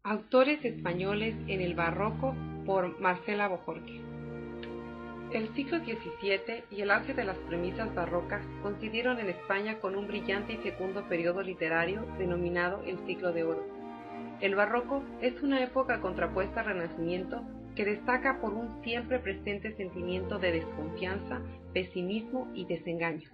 Autores españoles en el barroco por Marcela Bojorquez. El siglo XVII y el auge de las premisas barrocas coincidieron en España con un brillante y fecundo periodo literario denominado el Siglo de Oro. El barroco es una época contrapuesta al Renacimiento que destaca por un siempre presente sentimiento de desconfianza, pesimismo y desengaño.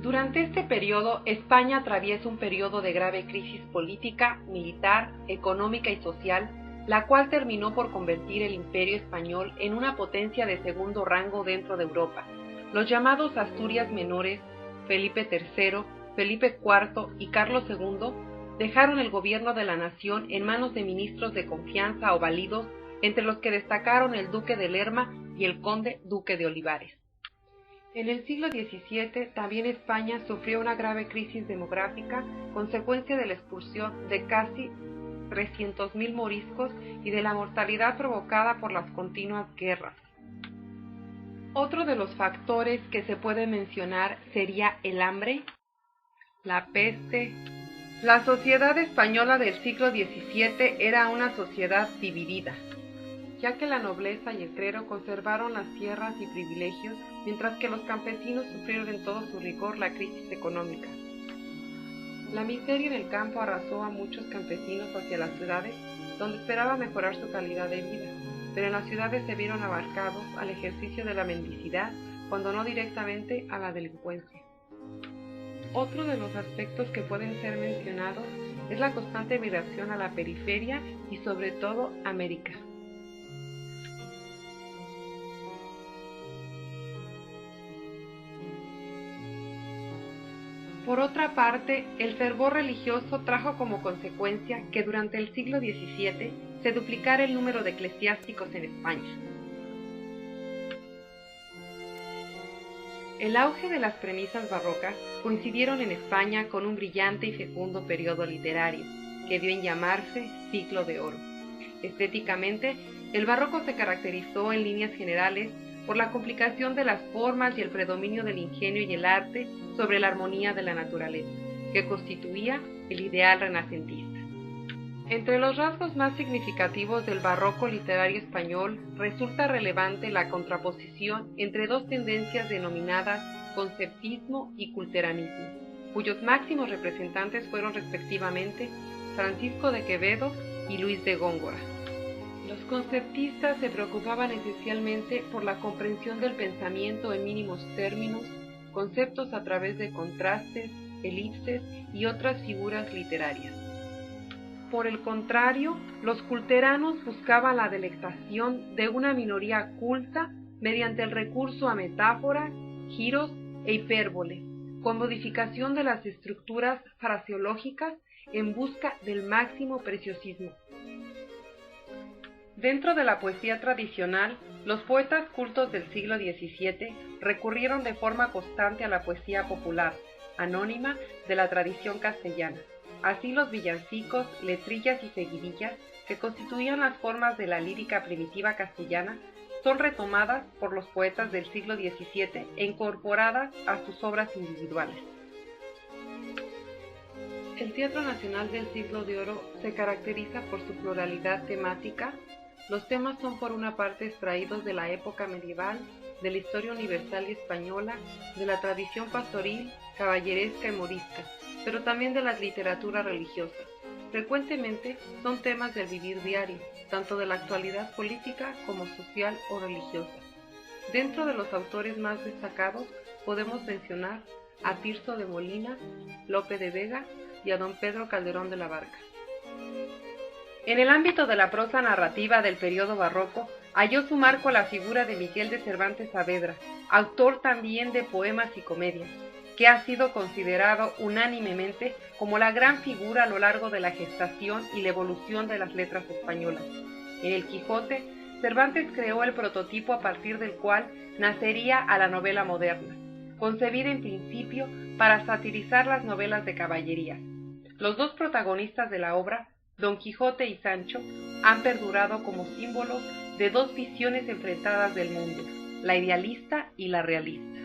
Durante este periodo, España atraviesa un periodo de grave crisis política, militar, económica y social, la cual terminó por convertir el Imperio español en una potencia de segundo rango dentro de Europa. Los llamados Asturias Menores, Felipe III, Felipe IV y Carlos II, dejaron el gobierno de la nación en manos de ministros de confianza o validos, entre los que destacaron el duque de Lerma y el conde duque de Olivares. En el siglo XVII también España sufrió una grave crisis demográfica, consecuencia de la expulsión de casi 300.000 moriscos y de la mortalidad provocada por las continuas guerras. Otro de los factores que se puede mencionar sería el hambre, la peste. La sociedad española del siglo XVII era una sociedad dividida, ya que la nobleza y el clero conservaron las tierras y privilegios, mientras que los campesinos sufrieron en todo su rigor la crisis económica. La miseria en el campo arrasó a muchos campesinos hacia las ciudades, donde esperaban mejorar su calidad de vida, pero en las ciudades se vieron abarcados al ejercicio de la mendicidad, cuando no directamente a la delincuencia. Otro de los aspectos que pueden ser mencionados es la constante migración a la periferia y sobre todo América. Por otra parte, el fervor religioso trajo como consecuencia que durante el siglo XVII se duplicara el número de eclesiásticos en España. El auge de las premisas barrocas coincidieron en España con un brillante y fecundo periodo literario, que dio en llamarse Siglo de Oro. Estéticamente, el barroco se caracterizó en líneas generales por la complicación de las formas y el predominio del ingenio y el arte sobre la armonía de la naturaleza, que constituía el ideal renacentista. Entre los rasgos más significativos del barroco literario español resulta relevante la contraposición entre dos tendencias denominadas conceptismo y culteranismo, cuyos máximos representantes fueron respectivamente Francisco de Quevedo y Luis de Góngora. Los conceptistas se preocupaban esencialmente por la comprensión del pensamiento en mínimos términos, conceptos a través de contrastes, elipses y otras figuras literarias. Por el contrario, los culteranos buscaban la delectación de una minoría culta mediante el recurso a metáforas, giros e hipérboles, con modificación de las estructuras fraseológicas en busca del máximo preciosismo. Dentro de la poesía tradicional, los poetas cultos del siglo XVII recurrieron de forma constante a la poesía popular, anónima de la tradición castellana. Así los villancicos, letrillas y seguidillas, que constituían las formas de la lírica primitiva castellana, son retomadas por los poetas del siglo XVII e incorporadas a sus obras individuales. El Teatro Nacional del Siglo de Oro se caracteriza por su pluralidad temática. Los temas son por una parte extraídos de la época medieval, de la historia universal y española, de la tradición pastoril, caballeresca y morisca, pero también de las literaturas religiosas. Frecuentemente son temas del vivir diario, tanto de la actualidad política como social o religiosa. Dentro de los autores más destacados podemos mencionar a Tirso de Molina, Lope de Vega y a don Pedro Calderón de la Barca. En el ámbito de la prosa narrativa del periodo barroco, halló su marco la figura de Miguel de Cervantes Saavedra, autor también de poemas y comedias, que ha sido considerado unánimemente como la gran figura a lo largo de la gestación y la evolución de las letras españolas. En El Quijote, Cervantes creó el prototipo a partir del cual nacería a la novela moderna, concebida en principio para satirizar las novelas de caballerías. Los dos protagonistas de la obra, Don Quijote y Sancho, han perdurado como símbolos de dos visiones enfrentadas del mundo, la idealista y la realista.